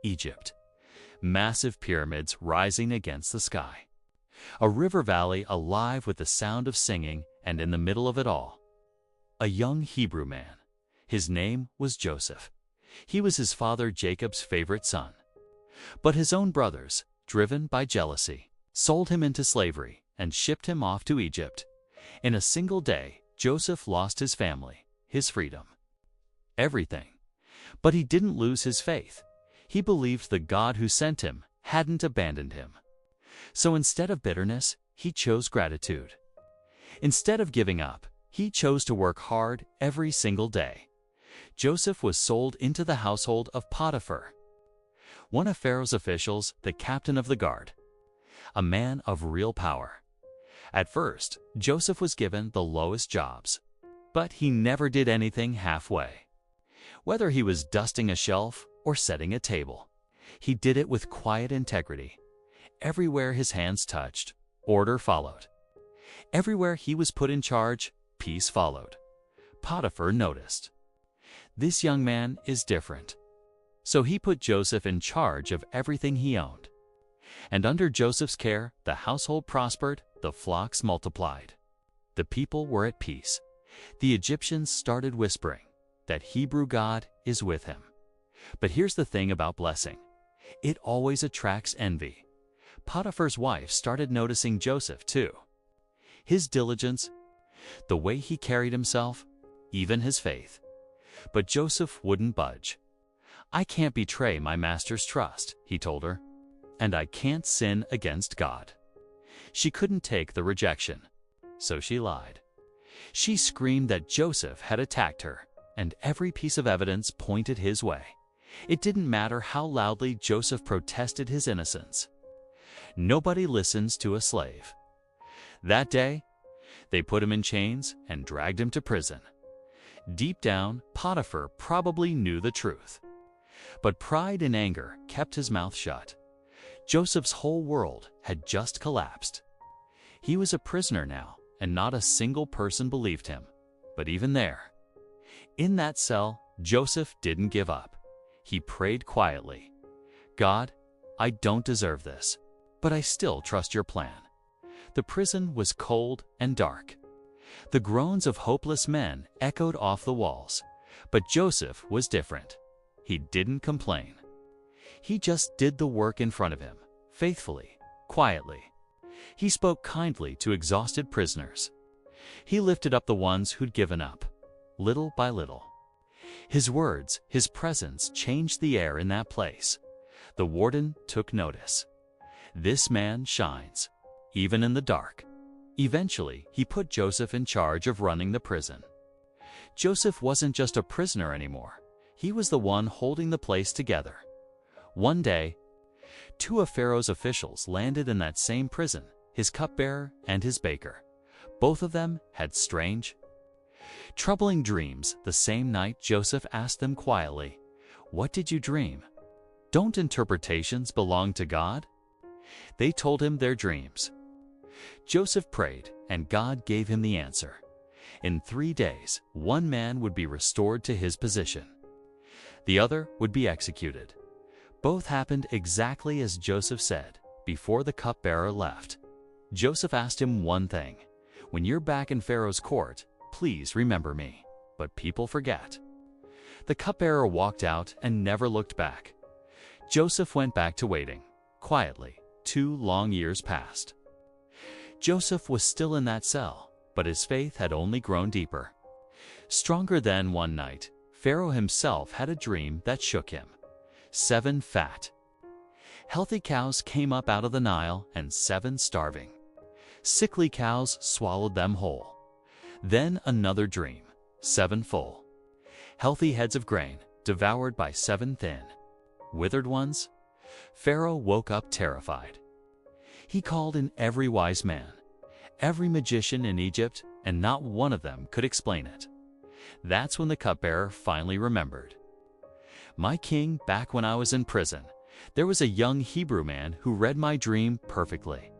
Egypt. Massive pyramids rising against the sky. A river valley alive with the sound of singing, and in the middle of it all, a young Hebrew man. His name was Joseph. He was his father Jacob's favorite son. But his own brothers, driven by jealousy, sold him into slavery and shipped him off to Egypt. In a single day, Joseph lost his family, his freedom, everything. But he didn't lose his faith. He believed the God who sent him hadn't abandoned him. So instead of bitterness, he chose gratitude. Instead of giving up, he chose to work hard every single day. Joseph was sold into the household of Potiphar, one of Pharaoh's officials, the captain of the guard, a man of real power. At first, Joseph was given the lowest jobs, but he never did anything halfway. Whether he was dusting a shelf or setting a table, he did it with quiet integrity. Everywhere his hands touched, order followed. Everywhere he was put in charge, peace followed. Potiphar noticed, this young man is different. So he put Joseph in charge of everything he owned. And under Joseph's care, the household prospered, the flocks multiplied. The people were at peace. The Egyptians started whispering that Hebrew God is with him. But here's the thing about blessing. It always attracts envy. Potiphar's wife started noticing Joseph too. His diligence, the way he carried himself, even his faith. But Joseph wouldn't budge. I can't betray my master's trust, he told her, and I can't sin against God. She couldn't take the rejection, so she lied. She screamed that Joseph had attacked her, and every piece of evidence pointed his way. It didn't matter how loudly Joseph protested his innocence. Nobody listens to a slave. That day, they put him in chains and dragged him to prison. Deep down, Potiphar probably knew the truth. But pride and anger kept his mouth shut. Joseph's whole world had just collapsed. He was a prisoner now, and not a single person believed him. But even there, in that cell, Joseph didn't give up. He prayed quietly. God, I don't deserve this, but I still trust your plan. The prison was cold and dark. The groans of hopeless men echoed off the walls. But Joseph was different. He didn't complain. He just did the work in front of him, faithfully, quietly. He spoke kindly to exhausted prisoners. He lifted up the ones who'd given up, little by little. His words, his presence changed the air in that place. The warden took notice. This man shines, even in the dark. Eventually, he put Joseph in charge of running the prison. Joseph wasn't just a prisoner anymore. He was the one holding the place together. One day, two of Pharaoh's officials landed in that same prison, his cupbearer and his baker. Both of them had strange, troubling dreams. The same night, Joseph asked them quietly, "What did you dream? Don't interpretations belong to God?" They told him their dreams. Joseph prayed, and God gave him the answer. In 3 days, one man would be restored to his position. The other would be executed. Both happened exactly as Joseph said. Before the cupbearer left, Joseph asked him one thing: "When you're back in Pharaoh's court, please remember me." But people forget. The cupbearer walked out and never looked back. Joseph went back to waiting, quietly. 2 long years passed. Joseph was still in that cell, but his faith had only grown deeper. Stronger than one night, Pharaoh himself had a dream that shook him. 7 fat, healthy cows came up out of the Nile, and 7 starving, sickly cows swallowed them whole. Then another dream: 7 full, healthy heads of grain devoured by 7 thin, withered ones. Pharaoh woke up terrified. He called in every wise man, every magician in Egypt, and not one of them could explain it. That's when the cupbearer finally remembered. "My king, back when I was in prison, there was a young Hebrew man who read my dream perfectly."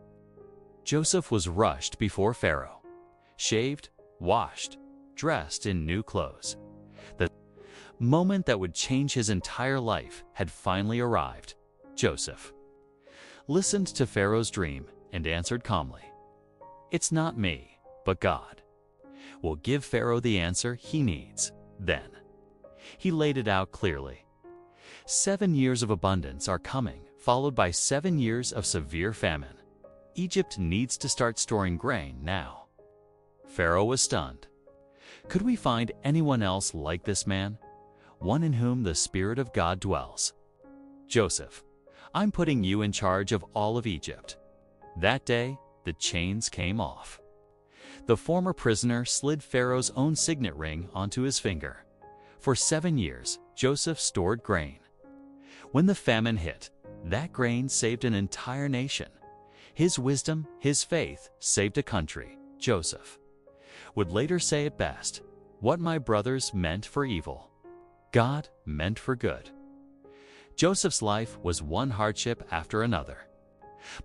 Joseph was rushed before Pharaoh, shaved, washed, dressed in new clothes. Moment that would change his entire life had finally arrived. Joseph listened to Pharaoh's dream and answered calmly, "It's not me, but God will give Pharaoh the answer he needs." Then he laid it out clearly. 7 years of abundance are coming, followed by 7 years of severe famine. Egypt needs to start storing grain now. Pharaoh was stunned. Could we find anyone else like this man? One in whom the Spirit of God dwells. "Joseph, I'm putting you in charge of all of Egypt." That day, the chains came off. The former prisoner slid Pharaoh's own signet ring onto his finger. For 7 years, Joseph stored grain. When the famine hit, that grain saved an entire nation. His wisdom, his faith, saved a country. Joseph would later say it best, "What my brothers meant for evil, God meant for good." Joseph's life was one hardship after another.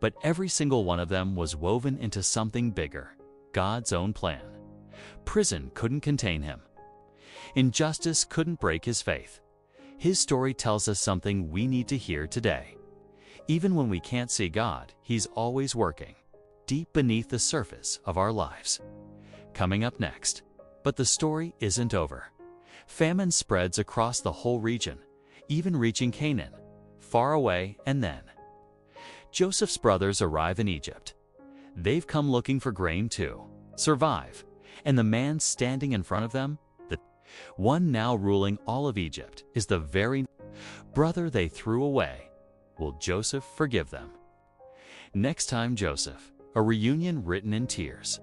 But every single one of them was woven into something bigger, God's own plan. Prison couldn't contain him. Injustice couldn't break his faith. His story tells us something we need to hear today. Even when we can't see God, He's always working, deep beneath the surface of our lives. Coming up next. But the story isn't over. Famine spreads across the whole region, even reaching Canaan, far away, and then Joseph's brothers arrive in Egypt. They've come looking for grain to survive, and the man standing in front of them, the one now ruling all of Egypt, is the very brother they threw away. Will Joseph forgive them? Next time, Joseph, a reunion written in tears.